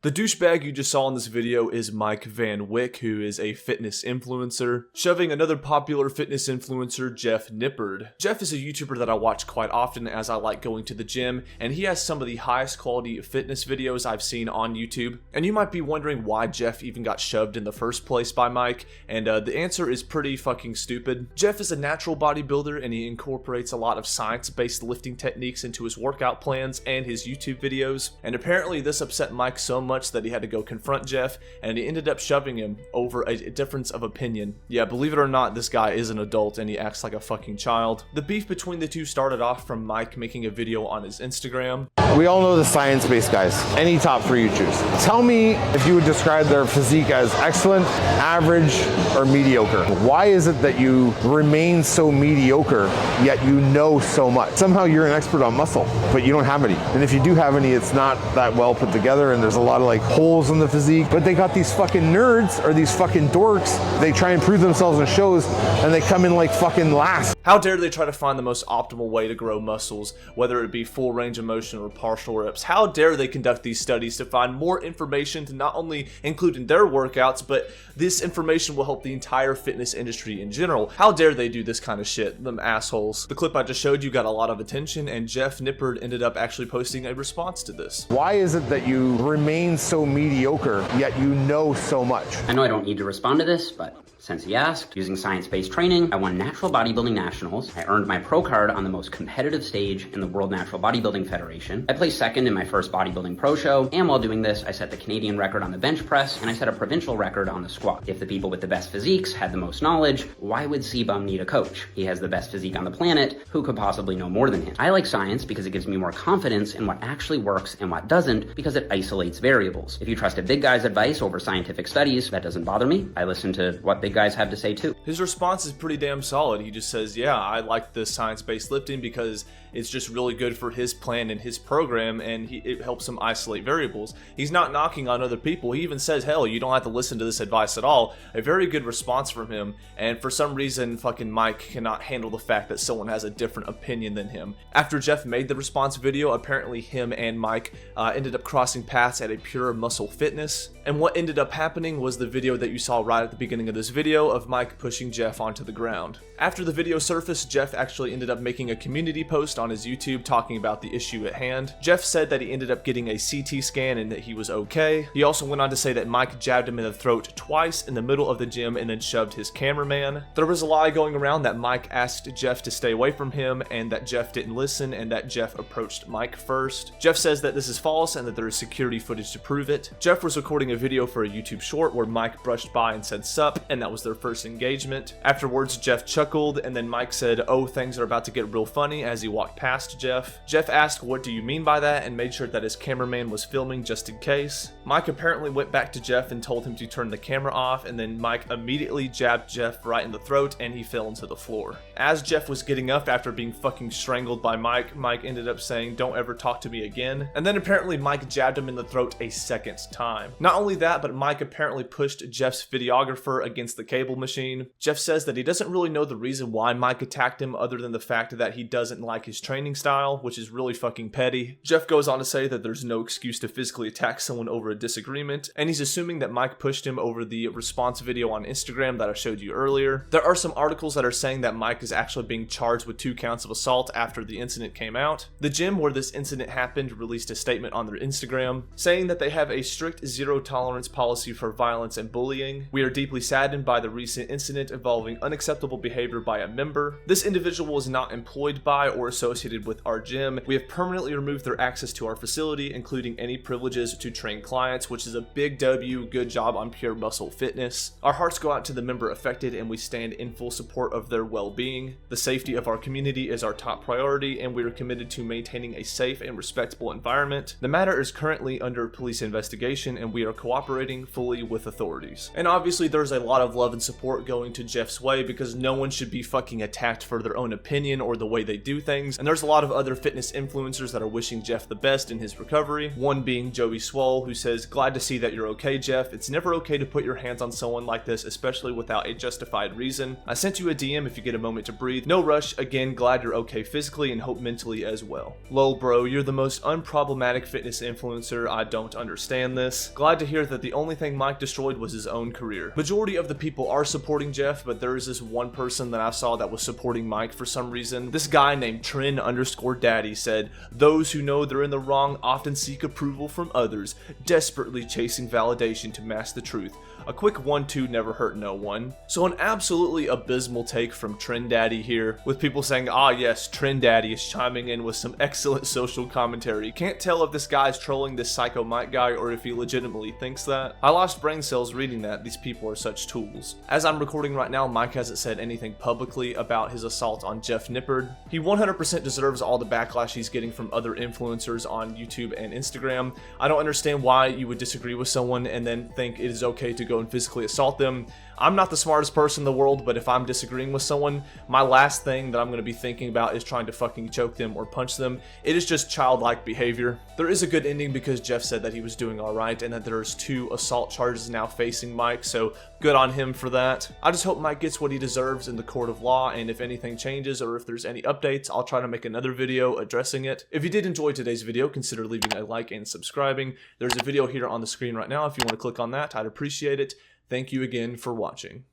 The douchebag you just saw in this video is Mike Van Wyck, who is a fitness influencer, shoving another popular fitness influencer, Jeff Nippard. Jeff is a YouTuber that I watch quite often as I like going to the gym, and he has some of the highest quality fitness videos I've seen on YouTube. And you might be wondering why Jeff even got shoved in the first place by Mike, and the answer is pretty fucking stupid. Jeff is a natural bodybuilder, and he incorporates a lot of science-based lifting techniques into his workout plans and his YouTube videos, and apparently this upset Mike so much that he had to go confront Jeff, and he ended up shoving him over a difference of opinion. Yeah, believe it or not, this guy is an adult and he acts like a fucking child. The beef between the two started off from Mike making a video on his Instagram. We all know the science-based guys. Any top three you choose. Tell me if you would describe their physique as excellent, average, or mediocre. Why is it that you remain so mediocre, yet you know so much? Somehow you're an expert on muscle, but you don't have any. And if you do have any, it's not that well put together, and there's a lot of like holes in the physique. But they got these fucking nerds, or these fucking dorks. They try and prove themselves in shows, and they come in like fucking last. How dare they try to find the most optimal way to grow muscles, whether it be full range of motion or partial reps. How dare they conduct these studies to find more information to not only include in their workouts, but this information will help the entire fitness industry in general. How dare they do this kind of shit, them assholes. The clip I just showed you got a lot of attention, and Jeff Nippard ended up actually posting a response to this. Why is it that you remain so mediocre, yet you know so much? I know I don't need to respond to this, but since he asked, using science-based training, I won Natural Bodybuilding Nationals. I earned my pro card on the most competitive stage in the World Natural Bodybuilding Federation. I placed second in my first bodybuilding pro show, and while doing this, I set the Canadian record on the bench press, and I set a provincial record on the squat. If the people with the best physiques had the most knowledge, why would C-Bum need a coach? He has the best physique on the planet. Who could possibly know more than him? I like science because it gives me more confidence in what actually works and what doesn't, because it isolates variables. If you trust a big guy's advice over scientific studies, that doesn't bother me. I listen to what big guys have to say too. His response is pretty damn solid. He just says, yeah, I like this science-based lifting because it's just really good for his plan and his program, and it helps him isolate variables. He's not knocking on other people. He even says, hell, you don't have to listen to this advice at all. A very good response from him, and for some reason fucking Mike cannot handle the fact that someone has a different opinion than him. After Jeff made the response video, apparently him and Mike ended up crossing paths at a Pure Muscle Fitness, and what ended up happening was the video that you saw right at the beginning of this video of Mike pushing Jeff onto the ground. After the video surfaced, Jeff actually ended up making a community post on his YouTube talking about the issue at hand. Jeff said that he ended up getting a CT scan and that he was okay. He also went on to say that Mike jabbed him in the throat twice in the middle of the gym and then shoved his cameraman. There was a lie going around that Mike asked Jeff to stay away from him and that Jeff didn't listen and that Jeff approached Mike first. Jeff says that this is false and that there is security footage to prove it. Jeff was recording a video for a YouTube short where Mike brushed by and said sup, and that was their first engagement. Afterwards, Jeff chuckled, and then Mike said, oh, things are about to get real funny, as he walked past Jeff. Jeff asked, what do you mean by that, and made sure that his cameraman was filming just in case. Mike apparently went back to Jeff and told him to turn the camera off, and then Mike immediately jabbed Jeff right in the throat, and he fell into the floor. As Jeff was getting up after being fucking strangled by Mike, Mike ended up saying, don't ever talk to me again, and then apparently Mike jabbed him in the throat a second time. Not only that, but Mike apparently pushed Jeff's videographer against the cable machine. Jeff says that he doesn't really know the reason why Mike attacked him other than the fact that he doesn't like his training style, which is really fucking petty. Jeff goes on to say that there's no excuse to physically attack someone over a disagreement, and he's assuming that Mike pushed him over the response video on Instagram that I showed you earlier. There are some articles that are saying that Mike is actually being charged with 2 counts of assault after the incident came out. The gym where this incident happened released a statement on their Instagram saying that they have a strict zero tolerance policy for violence and bullying. We are deeply saddened by the recent incident involving unacceptable behavior by a member. This individual was not employed by or associated with our gym. We have permanently removed their access to our facility, including any privileges to train clients, which is a big W. Good job on Pure Muscle Fitness. Our hearts go out to the member affected, and we stand in full support of their well-being. The safety of our community is our top priority, and we are committed to maintaining a safe and respectable environment. The matter is currently under police investigation, and we are cooperating fully with authorities. And obviously there's a lot of love and support going to Jeff's way because no one should be fucking attacked for their own opinion or the way they do things. And there's a lot of other fitness influencers that are wishing Jeff the best in his recovery. One being Joey Swole, who says, "Glad to see that you're okay, Jeff. It's never okay to put your hands on someone like this, especially without a justified reason. I sent you a DM if you get a moment to breathe. No rush. Again, glad you're okay physically and hope mentally as well. Lol, bro, you're the most unproblematic fitness influencer. I don't understand this. Glad to hear that the only thing Mike destroyed was his own career." Majority of the people are supporting Jeff, but there is this one person that I saw that was supporting Mike for some reason. This guy named Trin_Daddy said, "Those who know they're in the wrong often seek approval from others, desperately chasing validation to mask the truth. A quick 1-2 never hurt no one." So an absolutely abysmal take from Daddy here, with people saying, "Ah yes, Daddy is chiming in with some excellent social commentary." Can't tell if this guy's trolling this Psycho Mike guy or if he legitimately thinks that. I lost brain cells reading that. These people are such tools. As I'm recording right now, Mike hasn't said anything publicly about his assault on Jeff Nippard. He 100% deserves all the backlash he's getting from other influencers on YouTube and Instagram. I don't understand why you would disagree with someone and then think it is okay to go and physically assault them. I'm not the smartest person in the world, but if I'm disagreeing with someone, my last thing that I'm going to be thinking about is trying to fucking choke them or punch them. It is just childlike behavior. There is a good ending because Jeff said that he was doing alright and that there's 2 assault charges now facing Mike, so good on him for that. I just hope Mike gets what he deserves in the court of law, and if anything changes or if there's any updates, I'll try to make another video addressing it. If you did enjoy today's video, consider leaving a like and subscribing. There's a video here on the screen right now. If you want to click on that, I'd appreciate it. Thank you again for watching.